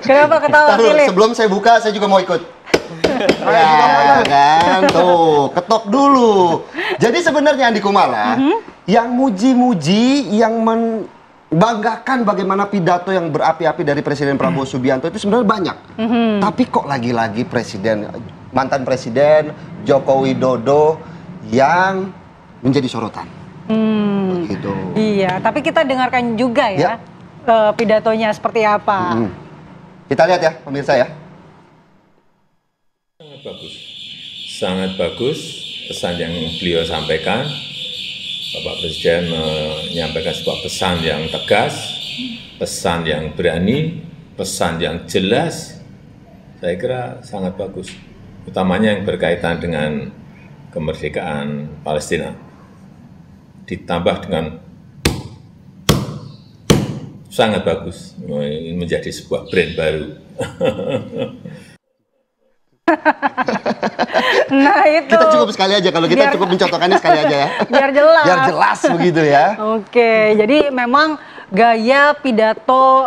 Kenapa ketawa, Philip? Sebelum saya buka, saya juga mau ikut. Ya kan, tuh ketok dulu. Jadi sebenarnya Andi Kumala yang muji-muji, yang membanggakan bagaimana pidato yang berapi-api dari Presiden Prabowo Subianto itu sebenarnya banyak. Tapi kok lagi-lagi mantan Presiden Joko Widodo yang menjadi sorotan. Begitu. Iya, tapi kita dengarkan juga ya, pidatonya seperti apa. Kita lihat ya, pemirsa ya. Sangat bagus. Sangat bagus pesan yang beliau sampaikan. Bapak Presiden menyampaikan sebuah pesan yang tegas, pesan yang berani, pesan yang jelas. Saya kira sangat bagus. Utamanya yang berkaitan dengan kemerdekaan Palestina. Ditambah dengan sangat bagus. Ini menjadi sebuah brand baru. Nah itu. Kita cukup sekali aja, kalau kita cukup mencontohkannya sekali aja ya. Biar jelas. Biar jelas begitu ya. Oke, jadi memang gaya pidato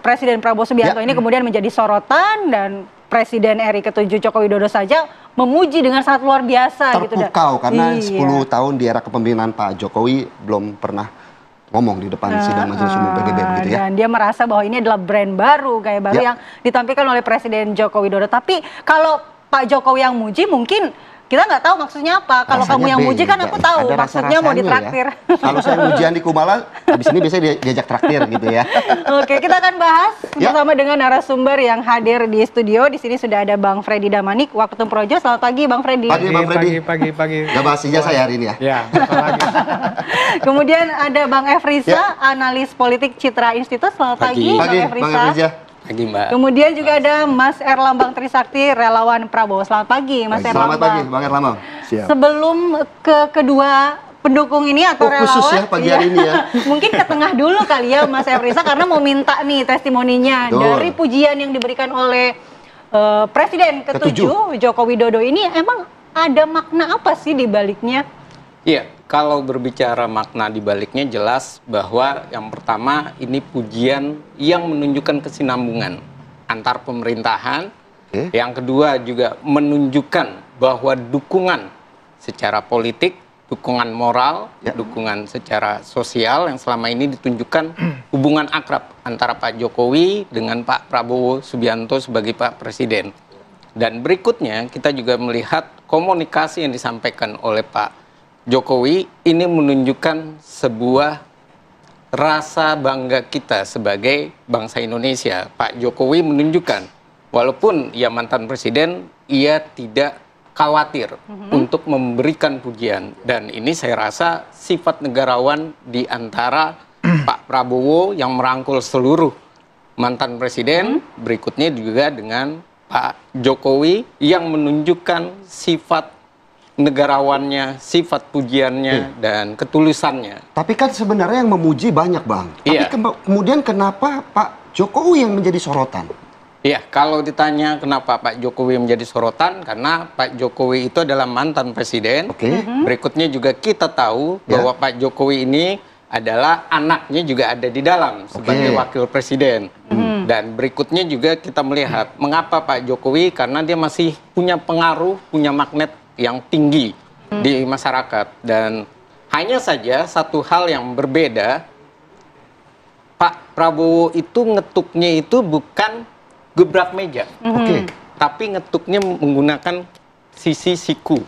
Presiden Prabowo Subianto ini kemudian menjadi sorotan, dan Presiden RI ke-7 Joko Widodo saja memuji dengan sangat luar biasa. Terpukau gitu. karena 10 tahun di era kepemimpinan Pak Jokowi belum pernah ngomong di depan sidang Majelis Umum PBB begitu ya. Dan dia merasa bahwa ini adalah brand baru, gaya baru yang ditampilkan oleh Presiden Joko Widodo. Tapi kalau Pak Jokowi yang muji, mungkin kita nggak tahu maksudnya apa. Kalau kamu yang muji kan aku tahu, ada maksudnya mau ditraktir. Ya. Kalau saya muji Andi Kumala, habis ini biasanya diajak traktir gitu ya. Oke, kita akan bahas bersama dengan narasumber yang hadir di studio. Di sini sudah ada Bang Freddy Damanik, Waketum Projo. Selamat pagi, Bang Freddy. Pagi, Bang Freddy. Pagi. Gak bahas ijazah saya hari ini ya? Ya, lagi. Kemudian ada Bang Efriza, analis politik Citra Institute. Selamat pagi, Bang Efriza. Bang Efriza. Pagi, Mbak. Kemudian juga ada Mas Erlambang Trisakti, relawan Prabowo. Selamat pagi, Mas Erlambang. Selamat pagi, Bang Erlambang. Siap. Sebelum kedua pendukung ini atau relawan, khusus ya pagi hari ini ya. Mungkin ke tengah dulu kali ya, Mas Efriza, karena mau minta nih testimoninya dari pujian yang diberikan oleh Presiden ke-7 Joko Widodo ini. Emang ada makna apa sih di baliknya? Iya, kalau berbicara makna di baliknya jelas bahwa yang pertama ini pujian yang menunjukkan kesinambungan antar pemerintahan. Yang kedua juga menunjukkan bahwa dukungan secara politik, dukungan moral, dukungan secara sosial yang selama ini ditunjukkan hubungan akrab antara Pak Jokowi dengan Pak Prabowo Subianto sebagai Pak Presiden. Dan berikutnya kita juga melihat komunikasi yang disampaikan oleh Pak Jokowi ini menunjukkan sebuah rasa bangga kita sebagai bangsa Indonesia. Pak Jokowi menunjukkan walaupun ia mantan presiden, ia tidak khawatir untuk memberikan pujian. Dan ini saya rasa sifat negarawan di antara Pak Prabowo yang merangkul seluruh mantan presiden, berikutnya juga dengan Pak Jokowi yang menunjukkan sifat negarawannya, sifat pujiannya, dan ketulusannya. Tapi kan sebenarnya yang memuji banyak, Bang. Tapi kemudian kenapa Pak Jokowi yang menjadi sorotan? Iya, kalau ditanya kenapa Pak Jokowi menjadi sorotan, karena Pak Jokowi itu adalah mantan presiden. Berikutnya juga kita tahu bahwa Pak Jokowi ini adalah anaknya juga ada di dalam sebagai wakil presiden. Dan berikutnya juga kita melihat mengapa Pak Jokowi, karena dia masih punya pengaruh, punya magnet yang tinggi di masyarakat. Dan hanya saja satu hal yang berbeda, Pak Prabowo itu ngetuknya itu bukan gebrak meja, tapi ngetuknya menggunakan sisi siku.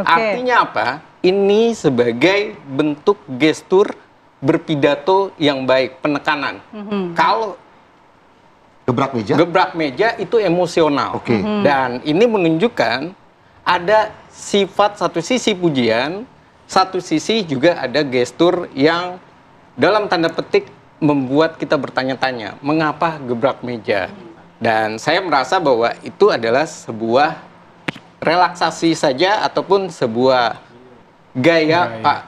Artinya apa? Ini sebagai bentuk gestur berpidato yang baik, penekanan. Kalau gebrak meja itu emosional. Dan ini menunjukkan ada sifat satu sisi pujian, satu sisi juga ada gestur yang dalam tanda petik membuat kita bertanya-tanya, mengapa gebrak meja? Dan saya merasa bahwa itu adalah sebuah relaksasi saja ataupun sebuah gaya Pak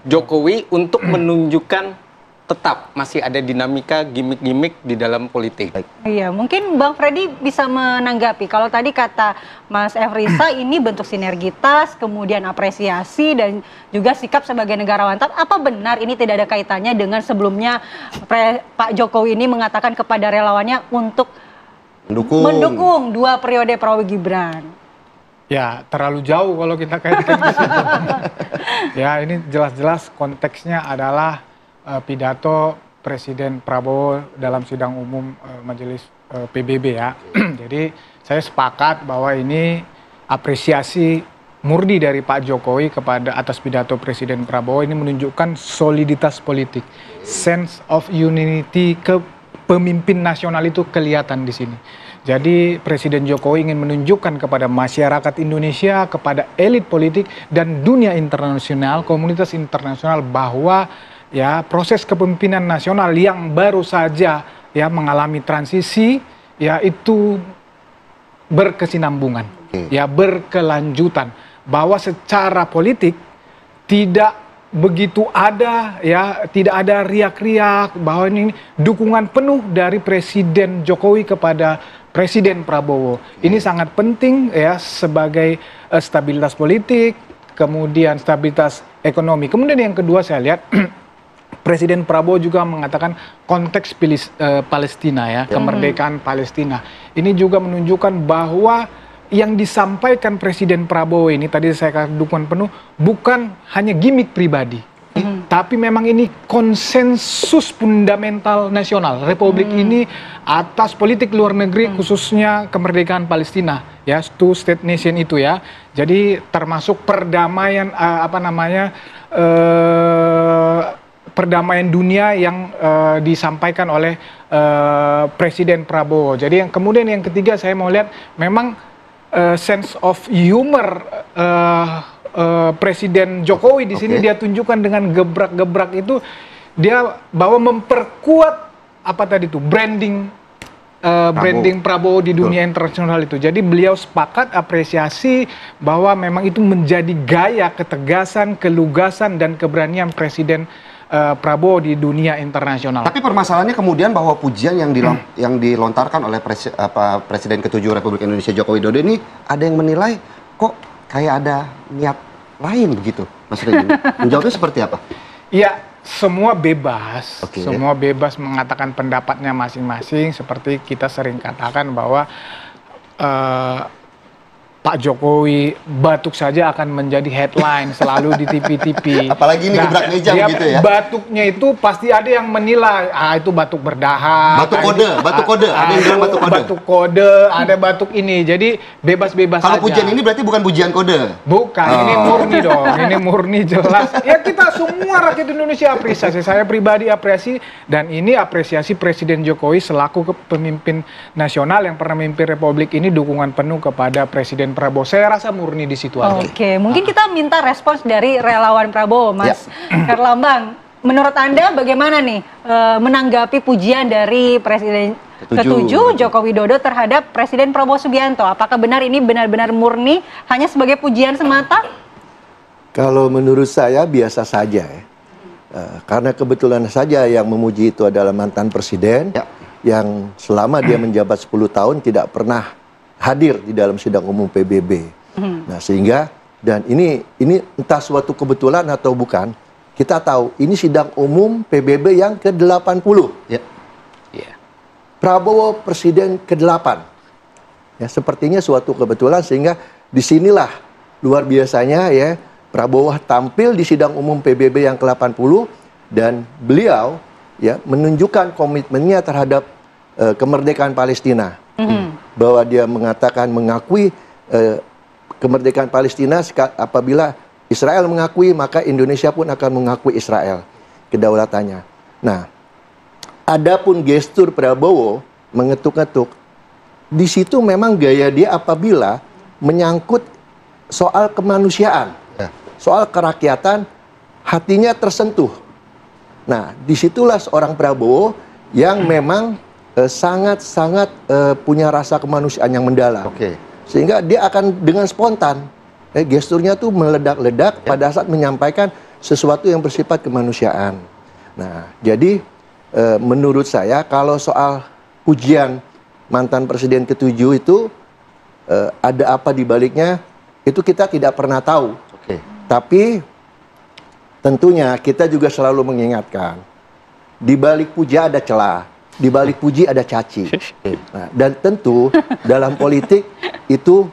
Jokowi untuk menunjukkan tetap masih ada dinamika gimmick-gimmick di dalam politik. Iya, mungkin Bang Freddy bisa menanggapi. Kalau tadi kata Mas Efrisa ini bentuk sinergitas, kemudian apresiasi dan juga sikap sebagai negarawan. Tapi apa benar ini tidak ada kaitannya dengan sebelumnya Pak Jokowi ini mengatakan kepada relawannya untuk mendukung 2 periode Prabowo Gibran? Ya, terlalu jauh kalau kita kaitkan ke situ. Ya, ini jelas-jelas konteksnya adalah pidato Presiden Prabowo dalam sidang umum Majelis PBB ya. Jadi saya sepakat bahwa ini apresiasi murni dari Pak Jokowi kepada atas pidato Presiden Prabowo ini menunjukkan soliditas politik, sense of unity ke pemimpin nasional itu kelihatan di sini. Jadi Presiden Jokowi ingin menunjukkan kepada masyarakat Indonesia, kepada elit politik dan dunia internasional, komunitas internasional bahwa ya proses kepemimpinan nasional yang baru saja ya mengalami transisi ya itu berkesinambungan, ya berkelanjutan, bahwa secara politik tidak begitu ada ya, tidak ada riak-riak bahwa ini dukungan penuh dari Presiden Jokowi kepada Presiden Prabowo. Ini sangat penting ya sebagai stabilitas politik, kemudian stabilitas ekonomi. Kemudian yang kedua saya lihat Presiden Prabowo juga mengatakan konteks Palestina ya, kemerdekaan Palestina. Ini juga menunjukkan bahwa yang disampaikan Presiden Prabowo ini, tadi saya katakan dukungan penuh, bukan hanya gimmick pribadi. Tapi memang ini konsensus fundamental nasional Republik ini atas politik luar negeri, khususnya kemerdekaan Palestina, ya, two state nation itu ya. Jadi termasuk perdamaian perdamaian dunia yang disampaikan oleh Presiden Prabowo. Jadi yang kemudian yang ketiga saya mau lihat memang sense of humor Presiden Jokowi di sini dia tunjukkan dengan gebrak-gebrak itu, dia bahwa memperkuat apa tadi itu branding Prabowo di dunia internasional itu. Jadi beliau sepakat apresiasi bahwa memang itu menjadi gaya ketegasan, kelugasan dan keberanian Presiden Prabowo di dunia internasional. Tapi permasalahannya kemudian bahwa pujian yang dilontarkan oleh Presiden ke-7 Republik Indonesia Joko Widodo ini ada yang menilai kok kayak ada niat lain begitu, Mas Redi. Menjawabnya seperti apa? Ya, semua bebas. Semua bebas mengatakan pendapatnya masing-masing. Seperti kita sering katakan bahwa Pak Jokowi batuk saja akan menjadi headline selalu di TV-TV. Apalagi ini gebrak meja begitu ya. Batuknya itu pasti ada yang menilai, itu batuk berdahak. Batuk kode. Ada yang bilang batuk kode. Batuk kode, ada batuk ini. Jadi bebas-bebas saja. Kalau pujian ini berarti bukan pujian kode. Bukan, ini murni dong. Ini murni jelas. Ya kita semua rakyat Indonesia apresiasi. Saya pribadi apresiasi dan ini apresiasi Presiden Jokowi selaku pemimpin nasional yang pernah memimpin Republik ini, dukungan penuh kepada Presiden Prabowo. Saya rasa murni di situ aja. Oke, mungkin kita minta respons dari relawan Prabowo, Mas Herlambang. Menurut Anda bagaimana nih menanggapi pujian dari Presiden ke-7 Joko Widodo terhadap Presiden Prabowo Subianto? Apakah benar ini benar-benar murni hanya sebagai pujian semata? Kalau menurut saya biasa saja ya. Karena kebetulan saja yang memuji itu adalah mantan presiden yang selama dia menjabat 10 tahun tidak pernah hadir di dalam sidang umum PBB. Nah, sehingga dan ini entah suatu kebetulan atau bukan, kita tahu ini sidang umum PBB yang ke-80. Prabowo presiden ke-8. Ya, sepertinya suatu kebetulan sehingga disinilah luar biasanya ya Prabowo tampil di sidang umum PBB yang ke-80 dan beliau ya menunjukkan komitmennya terhadap kemerdekaan Palestina. Bahwa dia mengatakan mengakui kemerdekaan Palestina apabila Israel mengakui, maka Indonesia pun akan mengakui Israel kedaulatannya. Nah, adapun gestur Prabowo mengetuk-ngetuk, di situ memang gaya dia apabila menyangkut soal kemanusiaan, soal kerakyatan, hatinya tersentuh. Nah, disitulah seorang Prabowo yang memang sangat-sangat punya rasa kemanusiaan yang mendalam. Sehingga dia akan dengan spontan, gesturnya tuh meledak-ledak pada saat menyampaikan sesuatu yang bersifat kemanusiaan. Nah, jadi menurut saya kalau soal pujian mantan presiden ke-7 itu ada apa di baliknya itu kita tidak pernah tahu. Oke. Tapi tentunya kita juga selalu mengingatkan di balik puja ada celah, di balik puji ada caci. Nah, dan tentu dalam politik itu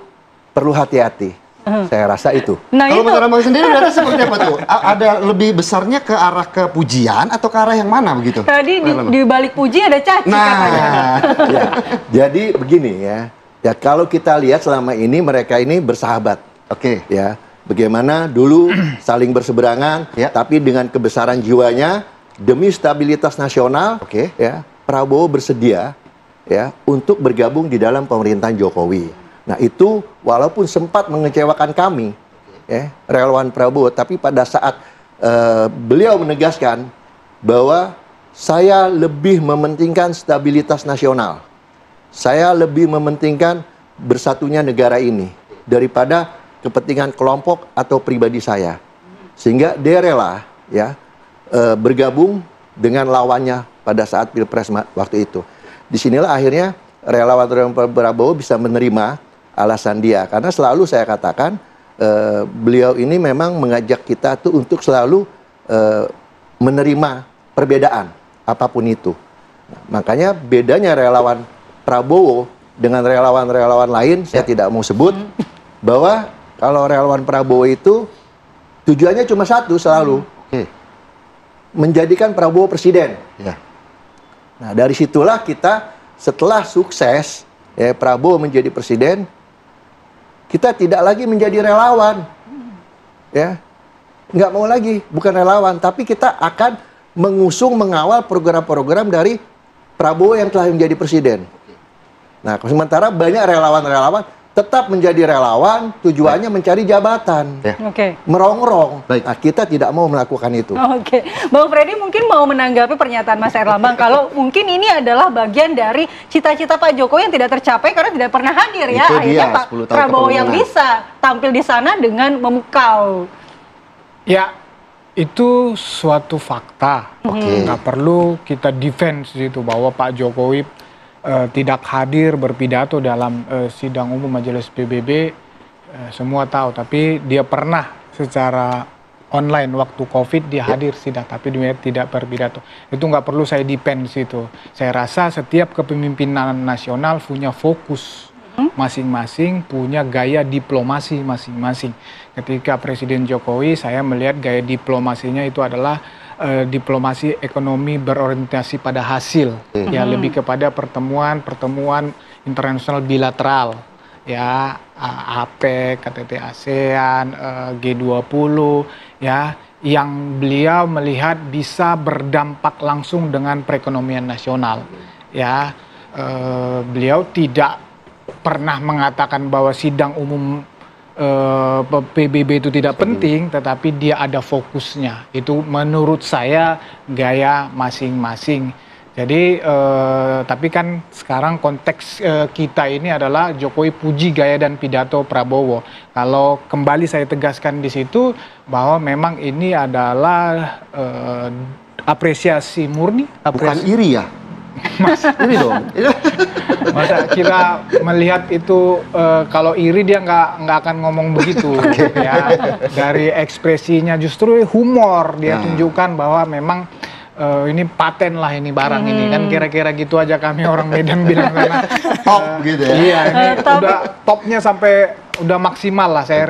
perlu hati-hati. Saya rasa itu. Nah, Kalau itu menurut Abang sendiri berarti seperti apa tuh? Ada lebih besarnya ke arah kepujian atau ke arah yang mana begitu? tadi di balik puji ada caci katanya. Nah, Ya, jadi begini ya. Ya kalau kita lihat selama ini mereka ini bersahabat. oke. Ya, bagaimana dulu saling berseberangan, Ya. tapi dengan kebesaran jiwanya demi stabilitas nasional, Oke. ya Prabowo bersedia ya untuk bergabung di dalam pemerintahan Jokowi. Nah itu walaupun sempat mengecewakan kami, ya relawan Prabowo, tapi pada saat beliau menegaskan bahwa saya lebih mementingkan stabilitas nasional, saya lebih mementingkan bersatunya negara ini daripada kepentingan kelompok atau pribadi saya, sehingga dia rela ya bergabung dengan lawannya pada saat Pilpres waktu itu. Disinilah akhirnya relawan Prabowo bisa menerima alasan dia, karena selalu saya katakan beliau ini memang mengajak kita tuh untuk selalu menerima perbedaan apapun itu. Nah, makanya bedanya relawan Prabowo dengan relawan-relawan lain saya tidak mau sebut, bahwa kalau relawan Prabowo itu tujuannya cuma satu selalu, Oke. menjadikan Prabowo presiden. Ya. Nah, dari situlah kita setelah sukses ya Prabowo menjadi presiden, kita tidak lagi menjadi relawan. Ya. Nggak mau lagi, bukan relawan, tapi kita akan mengusung, mengawal program-program dari Prabowo yang telah menjadi presiden. Nah, sementara banyak relawan-relawan tetap menjadi relawan, tujuannya mencari jabatan. Ya. Oke. Merongrong. Baik. Nah, kita tidak mau melakukan itu. Oke, Bang Freddy mungkin mau menanggapi pernyataan Mas Erlambang kalau mungkin ini adalah bagian dari cita-cita Pak Jokowi yang tidak tercapai karena tidak pernah hadir ya. Itu Akhirnya dia, Pak 10 tahun Prabowo yang kepemimpinan. bisa tampil di sana dengan memukau. Ya, itu suatu fakta. Oke. Nggak perlu kita defense itu bahwa Pak Jokowi tidak hadir berpidato dalam sidang umum Majelis PBB. Semua tahu, tapi dia pernah secara online waktu COVID dia hadir sidang, tapi dia tidak berpidato. Itu nggak perlu saya defense itu. Saya rasa setiap kepemimpinan nasional punya fokus masing-masing, punya gaya diplomasi masing-masing. Ketika Presiden Jokowi, saya melihat gaya diplomasinya itu adalah diplomasi ekonomi berorientasi pada hasil, ya lebih kepada pertemuan internasional bilateral, ya APEC, KTT ASEAN, G20, ya yang beliau melihat bisa berdampak langsung dengan perekonomian nasional, ya beliau tidak pernah mengatakan bahwa sidang umum PBB itu tidak penting, tetapi dia ada fokusnya. Itu menurut saya gaya masing-masing. Jadi, tapi kan sekarang konteks kita ini adalah Jokowi puji gaya dan pidato Prabowo. Kalau kembali saya tegaskan di situ bahwa memang ini adalah apresiasi murni. Bukan iri ya? Ini dong. Masa kita melihat itu kalau iri dia nggak akan ngomong begitu ya. Dari ekspresinya justru humor dia tunjukkan bahwa memang ini paten lah ini barang ini kan kira-kira gitu aja kami orang Medan bilang karena Top gitu ya. iya ini udah topnya sampai udah maksimal lah saya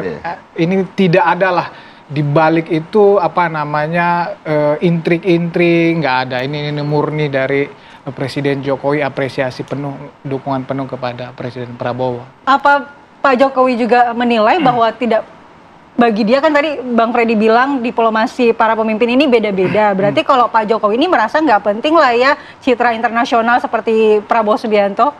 ini tidak ada lah di balik itu apa namanya intrik-intrik nggak ada ini murni dari Presiden Jokowi apresiasi penuh, dukungan penuh kepada Presiden Prabowo. Apa Pak Jokowi juga menilai bahwa tidak, bagi dia kan tadi Bang Freddy bilang diplomasi para pemimpin ini beda-beda. Berarti kalau Pak Jokowi ini merasa nggak penting lah ya citra internasional seperti Prabowo Subianto?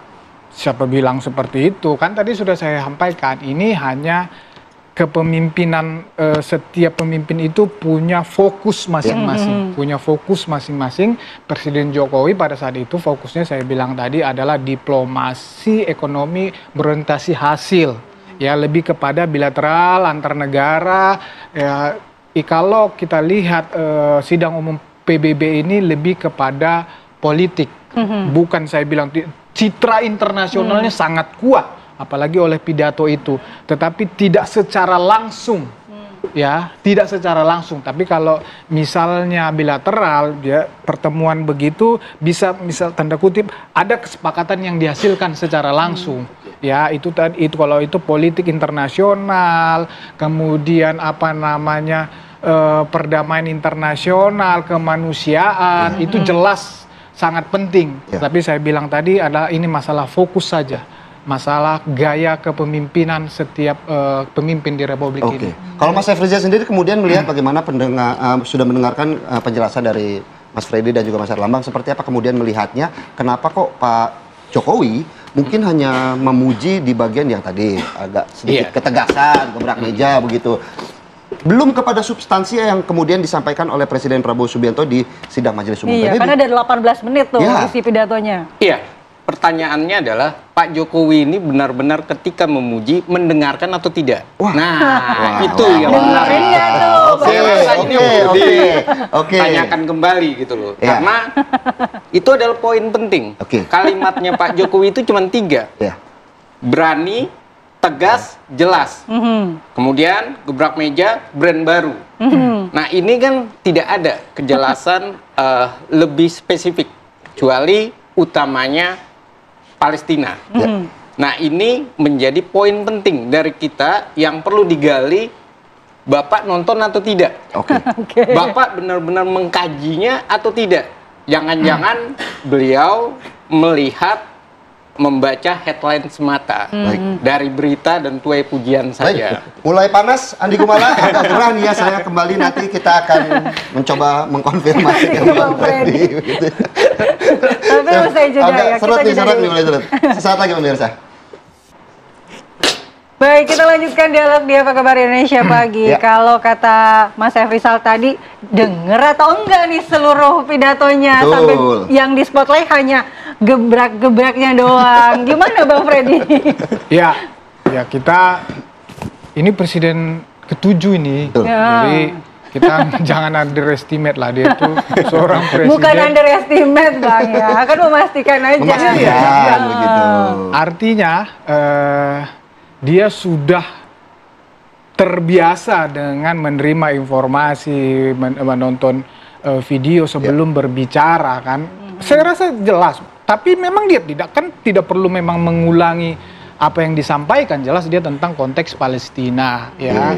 Siapa bilang seperti itu? Kan tadi sudah saya sampaikan, ini hanya kepemimpinan, setiap pemimpin itu punya fokus masing-masing, punya fokus masing-masing. Presiden Jokowi pada saat itu fokusnya saya bilang tadi adalah diplomasi ekonomi berorientasi hasil, ya lebih kepada bilateral antar negara. Ya, kalau kita lihat sidang umum PBB ini lebih kepada politik. Bukan saya bilang citra internasionalnya sangat kuat, apalagi oleh pidato itu, tetapi tidak secara langsung. Ya, tidak secara langsung. Tapi kalau misalnya bilateral, ya pertemuan begitu bisa misal tanda kutip ada kesepakatan yang dihasilkan secara langsung. Ya, itu kalau itu politik internasional, kemudian apa namanya perdamaian internasional, kemanusiaan, itu jelas sangat penting. Tapi saya bilang tadi adalah ini masalah fokus saja. Masalah gaya kepemimpinan setiap pemimpin di Republik ini. Kalau Mas Efriza sendiri kemudian melihat bagaimana sudah mendengarkan penjelasan dari Mas Freddy dan juga Mas Erlambang, seperti apa kemudian melihatnya? Kenapa kok Pak Jokowi mungkin hanya memuji di bagian yang tadi agak sedikit ketegasan, gebrak meja begitu, belum kepada substansi yang kemudian disampaikan oleh Presiden Prabowo Subianto di sidang Majelis Umum PBB? Iya, karena ada 18 menit tuh isi pidatonya. Iya. Pertanyaannya adalah Pak Jokowi ini benar-benar ketika memuji mendengarkan atau tidak? Itu yang benar. Saya rasa ini tanyakan kembali gitu loh. Karena itu adalah poin penting. Kalimatnya Pak Jokowi itu cuma 3. Berani, tegas, jelas. Kemudian gebrak meja, brand baru. Nah ini kan tidak ada kejelasan lebih spesifik, kecuali utamanya Palestina. Nah ini menjadi poin penting dari kita yang perlu digali. Bapak nonton atau tidak? Bapak benar-benar mengkajinya atau tidak? Jangan-jangan beliau melihat, membaca headline semata dari berita dan tuai pujian saja. Mulai panas, Andi Kumala, agak gerah nih ya. Saya kembali nanti kita akan mencoba mengkonfirmasi ke Bang Freddy. Tapi usai jeda ya. Seret nih, mulai seret. Sesaat lagi pemirsa. Baik, kita lanjutkan dialog di Apa Kabar Indonesia Pagi. Kalau kata Mas Efrizal tadi, denger atau enggak nih seluruh pidatonya? Sampai yang di spotlight hanya gebrak-gebraknya doang. Gimana Bang Freddy? Ya kita, ini presiden ke-7 ini. Jadi kita jangan underestimate lah, dia itu seorang presiden. Bukan underestimate Bang ya, kan memastikan aja. Memastikan begitu. Artinya dia sudah terbiasa dengan menerima informasi, menonton video sebelum berbicara kan. Saya rasa jelas. Tapi memang dia tidak perlu memang mengulangi apa yang disampaikan, jelas dia tentang konteks Palestina ya.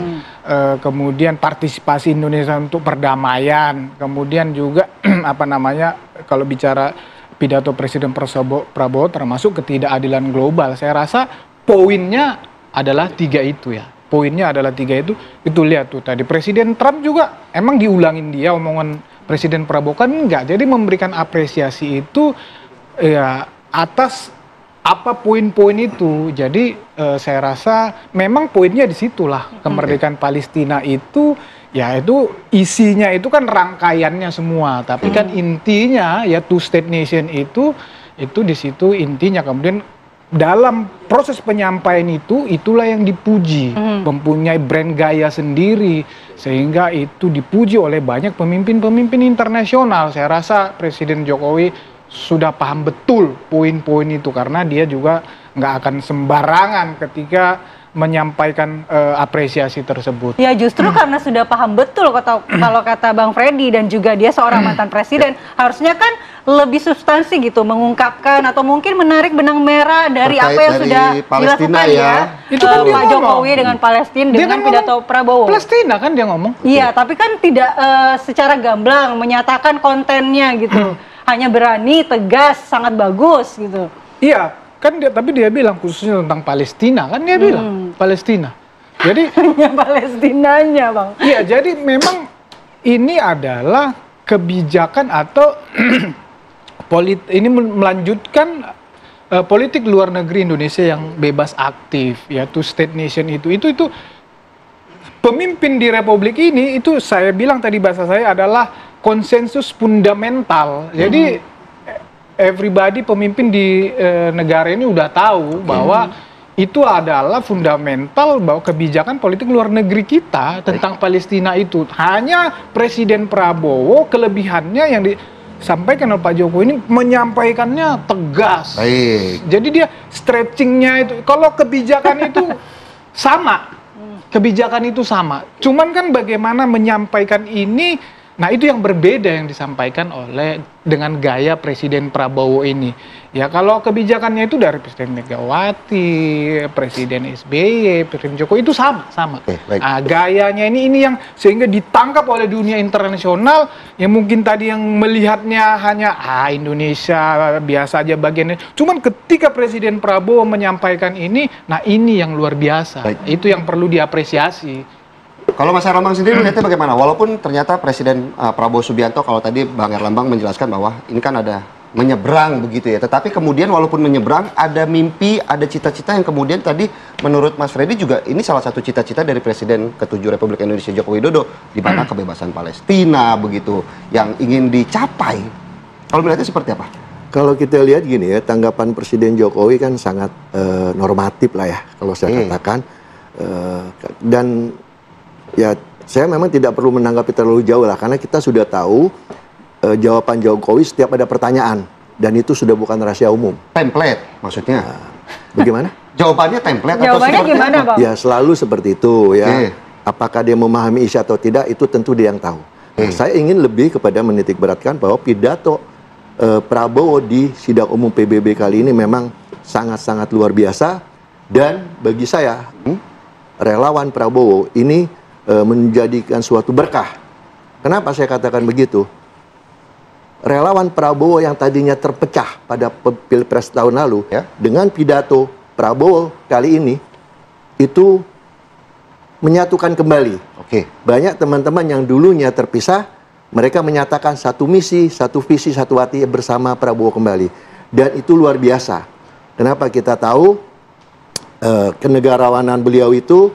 Kemudian partisipasi Indonesia untuk perdamaian, kemudian juga apa namanya kalau bicara pidato Presiden Prabowo termasuk ketidakadilan global. Saya rasa poinnya adalah 3 itu ya. Poinnya adalah 3 itu. Itu lihat tuh tadi Presiden Trump juga emang diulangin dia omongan Presiden Prabowo kan enggak. Jadi memberikan apresiasi itu ya atas apa poin-poin itu. Jadi saya rasa memang poinnya di situlah. Kemerdekaan Palestina itu ya itu isinya itu kan rangkaiannya semua, tapi kan intinya ya two state nation itu di situ intinya. Kemudian dalam proses penyampaian itu itulah yang dipuji, mempunyai brand gaya sendiri sehingga itu dipuji oleh banyak pemimpin-pemimpin internasional. Saya rasa Presiden Jokowi sudah paham betul poin-poin itu karena dia juga nggak akan sembarangan ketika menyampaikan apresiasi tersebut. Ya justru karena sudah paham betul kalau kata Bang Freddy dan juga dia seorang mantan presiden, harusnya kan lebih substansi gitu mengungkapkan atau mungkin menarik benang merah dari apa yang sudah dilakukan ya. Itu kan Pak Jokowi dengan Palestina dengan pidato Prabowo. Palestina kan dia ngomong. Iya, tapi kan tidak secara gamblang menyatakan kontennya gitu. Hanya berani, tegas, sangat bagus gitu. Iya, kan tapi dia bilang khususnya tentang Palestina, kan dia bilang Palestina. Jadi hanya Palestinanya, Bang. Iya, jadi memang ini adalah kebijakan atau ini melanjutkan politik luar negeri Indonesia yang bebas aktif, ya two state nation itu pemimpin di Republik ini itu saya bilang tadi bahasa saya adalah konsensus fundamental. Jadi everybody pemimpin di negara ini udah tahu bahwa itu adalah fundamental bahwa kebijakan politik luar negeri kita tentang Palestina itu. Hanya Presiden Prabowo kelebihannya yang disampaikan oleh Pak Jokowi ini menyampaikannya tegas. Baik. Jadi dia stretchingnya itu, kalau kebijakan itu sama, kebijakan itu sama. Cuman kan bagaimana menyampaikan ini, nah itu yang berbeda yang disampaikan oleh dengan gaya Presiden Prabowo ini. Ya kalau kebijakannya itu dari Presiden Megawati, Presiden SBY, Presiden Jokowi itu sama. Oke, baik. Nah, gayanya ini yang sehingga ditangkap oleh dunia internasional yang mungkin tadi yang melihatnya hanya Indonesia biasa aja bagiannya. Cuman ketika Presiden Prabowo menyampaikan ini, nah ini yang luar biasa. Baik. Itu yang perlu diapresiasi. Kalau Mas Erlambang sendiri melihatnya bagaimana? Walaupun ternyata Presiden Prabowo Subianto, kalau tadi Bang Erlambang menjelaskan bahwa ini kan ada menyeberang begitu ya, tetapi kemudian walaupun menyeberang ada mimpi, ada cita-cita yang kemudian tadi menurut Mas Freddy juga ini salah satu cita-cita dari Presiden ke-7 Republik Indonesia Joko Widodo, di mana kebebasan Palestina begitu yang ingin dicapai. Kalau melihatnya seperti apa? Kalau kita lihat gini ya, tanggapan Presiden Jokowi kan sangat normatif lah ya, kalau saya katakan. Dan ya saya memang tidak perlu menanggapi terlalu jauh lah, karena kita sudah tahu jawaban Jokowi setiap ada pertanyaan, dan itu sudah bukan rahasia umum. Template maksudnya? Bagaimana? Jawabannya template Jawabannya atau gimana, Bang? Ya selalu seperti itu ya. Apakah dia memahami isi atau tidak, itu tentu dia yang tahu. Nah, saya ingin lebih kepada menitik beratkan bahwa pidato Prabowo di sidang umum PBB kali ini memang sangat-sangat luar biasa, dan bagi saya relawan Prabowo ini menjadikan suatu berkah. Kenapa saya katakan begitu? Relawan Prabowo yang tadinya terpecah pada Pilpres tahun lalu, dengan pidato Prabowo kali ini itu menyatukan kembali. Banyak teman-teman yang dulunya terpisah, mereka menyatakan satu misi, satu visi, satu hati bersama Prabowo kembali. Dan itu luar biasa. Kenapa? Kita tahu kenegarawanan beliau itu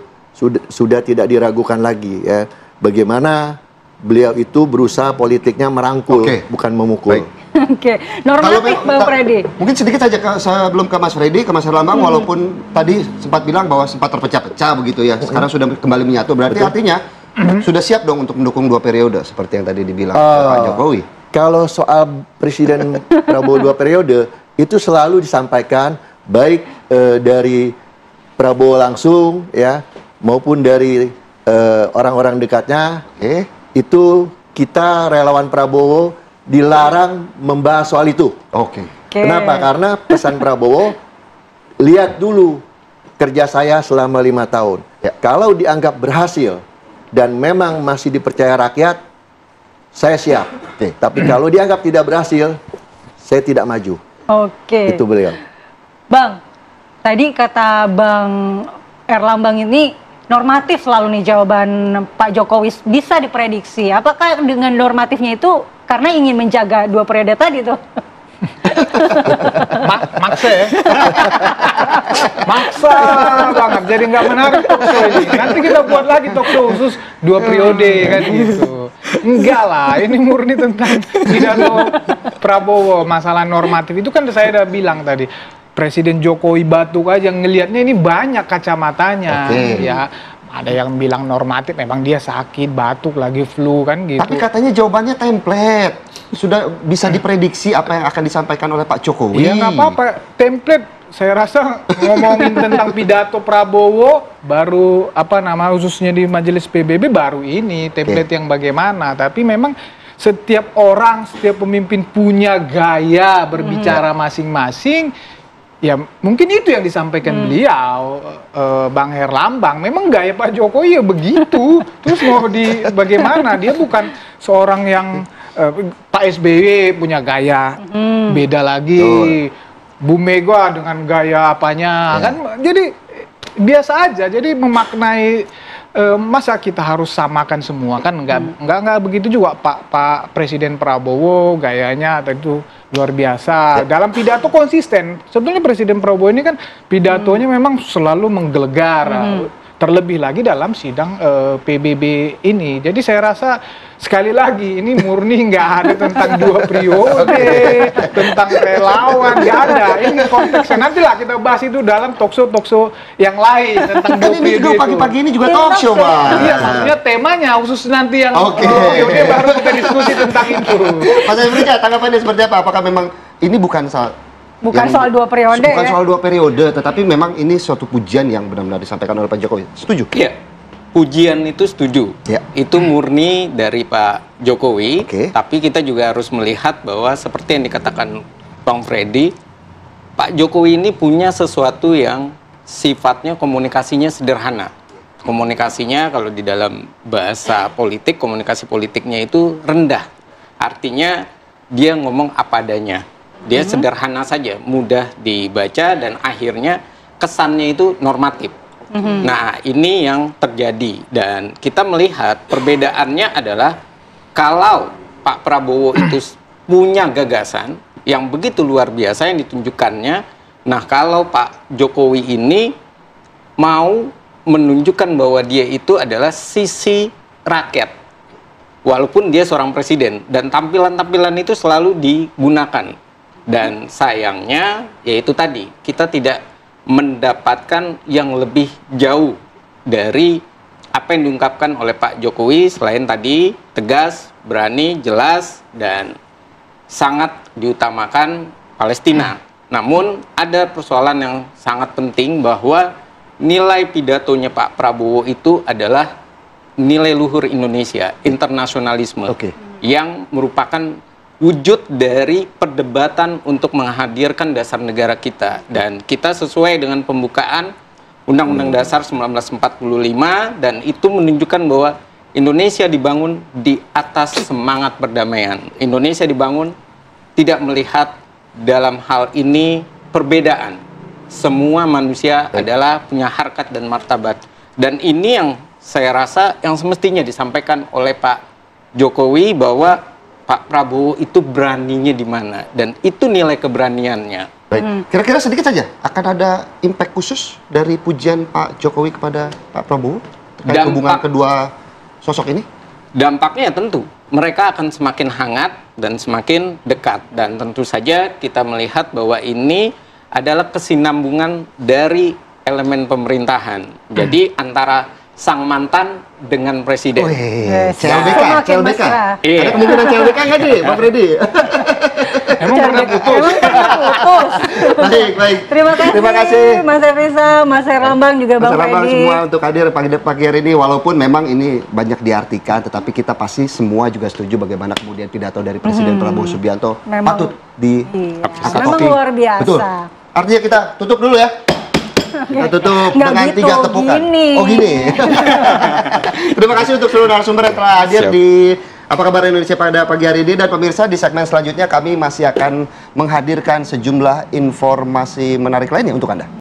sudah tidak diragukan lagi ya. Bagaimana beliau itu berusaha politiknya merangkul, bukan memukul. Oke, normatif Bang Freddy. Mungkin sedikit saja sebelum ke Mas Freddy, ke Mas Erlambang, walaupun tadi sempat bilang bahwa sempat terpecah-pecah begitu ya, sekarang sudah kembali menyatu, berarti artinya sudah siap dong untuk mendukung 2 periode seperti yang tadi dibilang Pak Jokowi. Kalau soal Presiden Prabowo 2 periode, itu selalu disampaikan baik dari Prabowo langsung ya, maupun dari orang-orang dekatnya. Itu kita relawan Prabowo dilarang membahas soal itu. Kenapa? Karena pesan Prabowo, lihat dulu kerja saya selama 5 tahun. Kalau dianggap berhasil dan memang masih dipercaya rakyat, saya siap. Tapi kalau dianggap tidak berhasil, saya tidak maju. Itu beliau. Bang, tadi kata Bang Erlambang ini normatif selalu nih jawaban Pak Jokowi, bisa diprediksi. Apakah dengan normatifnya itu karena ingin menjaga 2 periode tadi tuh? Maksa ya? Maksa banget, jadi nggak menarik talk show ini. Nanti kita buat lagi talk show khusus 2 periode kan gitu. Enggak lah, ini murni tentang pidato Prabowo. Masalah normatif itu kan saya udah bilang tadi. Presiden Jokowi batuk aja, ngelihatnya ini banyak kacamatanya. Ya, ada yang bilang normatif, memang dia sakit, batuk, lagi flu kan gitu. Tapi katanya jawabannya template, sudah bisa diprediksi apa yang akan disampaikan oleh Pak Jokowi. Ya nggak apa-apa, template. Saya rasa ngomongin tentang pidato Prabowo baru khususnya di majelis PBB baru ini template yang bagaimana. Tapi memang setiap orang, setiap pemimpin punya gaya berbicara masing-masing. Ya mungkin itu yang disampaikan beliau, Bang Herlambang. Memang gaya Pak Jokowi ya begitu. Terus mau bagaimana? Dia bukan seorang yang Pak SBY punya gaya beda lagi. Bu Mega dengan gaya apanya kan? Jadi biasa aja. Jadi memaknai masa kita harus samakan semua kan? Enggak begitu juga Pak Presiden Prabowo gayanya itu luar biasa. Dalam pidato konsisten. Sebetulnya Presiden Prabowo ini kan pidatonya memang selalu menggelegar. terlebih lagi dalam sidang PBB ini. Jadi saya rasa sekali lagi ini murni nggak ada tentang 2 periode, tentang relawan, nggak ada. Ini konteksnya nantilah kita bahas itu dalam talkshow yang lain tentang 2 Kan ini periode juga itu. pagi-pagi ini juga talk show, Bang. Iya, maksudnya temanya khusus nanti yang Oke. periode baru kita diskusi tentang itu. Mas Efrica, tanggapannya seperti apa? Apakah memang ini bukan Soal 2 periode bukan ya? soal 2 periode, tetapi memang ini suatu pujian yang benar-benar disampaikan oleh Pak Jokowi. Setuju? Iya, pujian itu setuju. Ya. Itu murni dari Pak Jokowi, Oke. tapi kita juga harus melihat bahwa seperti yang dikatakan Bang Freddy, Pak Jokowi ini punya sesuatu yang sifatnya komunikasinya sederhana. Komunikasinya kalau di dalam bahasa politik, komunikasi politiknya itu rendah. Artinya dia ngomong apa adanya. Dia sederhana saja, mudah dibaca dan akhirnya kesannya itu normatif. Nah, ini yang terjadi dan kita melihat perbedaannya adalah kalau Pak Prabowo itu punya gagasan yang begitu luar biasa yang ditunjukkannya. Nah, kalau Pak Jokowi ini mau menunjukkan bahwa dia itu adalah sisi rakyat. Walaupun dia seorang presiden dan tampilan-tampilan itu selalu digunakan. Dan sayangnya yaitu tadi kita tidak mendapatkan yang lebih jauh dari apa yang diungkapkan oleh Pak Jokowi selain tadi tegas, berani, jelas dan sangat diutamakan Palestina. Namun ada persoalan yang sangat penting bahwa nilai pidatonya Pak Prabowo itu adalah nilai luhur Indonesia, internasionalisme, yang merupakan wujud dari perdebatan untuk menghadirkan dasar negara kita. Dan kita sesuai dengan pembukaan Undang-Undang Dasar 1945 dan itu menunjukkan bahwa Indonesia dibangun di atas semangat perdamaian. Indonesia dibangun tidak melihat dalam hal ini perbedaan. Semua manusia adalah punya harkat dan martabat. Dan ini yang saya rasa yang semestinya disampaikan oleh Pak Jokowi bahwa Pak Prabowo itu beraninya di mana dan itu nilai keberaniannya. Baik, kira-kira sedikit saja akan ada impact khusus dari pujian Pak Jokowi kepada Pak Prabowo terkait hubungan kedua sosok ini? Dampaknya tentu mereka akan semakin hangat dan semakin dekat dan tentu saja kita melihat bahwa ini adalah kesinambungan dari elemen pemerintahan. Jadi antara sang mantan dengan presiden. CLBK. Iya. Ada kemungkinan CLBK nggak nih, Bang Freddy? Emang pernah putus? Baik. Terima kasih Mas Efrica, Mas Herlambang juga Bang Mas Herlambang Freddy. semua untuk hadir pagi hari ini, walaupun memang ini banyak diartikan, tetapi kita pasti semua juga setuju bagaimana kemudian pidato dari Presiden Prabowo Subianto patut diangkat memang topi. luar biasa. Betul. Artinya kita tutup dulu ya. Kita tutup Nggak dengan gitu, 3 tepukan. gini. Oh gini. Terima kasih untuk seluruh narasumber yang telah hadir Siap. di Apa Kabar Indonesia pada pagi hari ini. Dan pemirsa, di segmen selanjutnya kami masih akan menghadirkan sejumlah informasi menarik lainnya untuk Anda.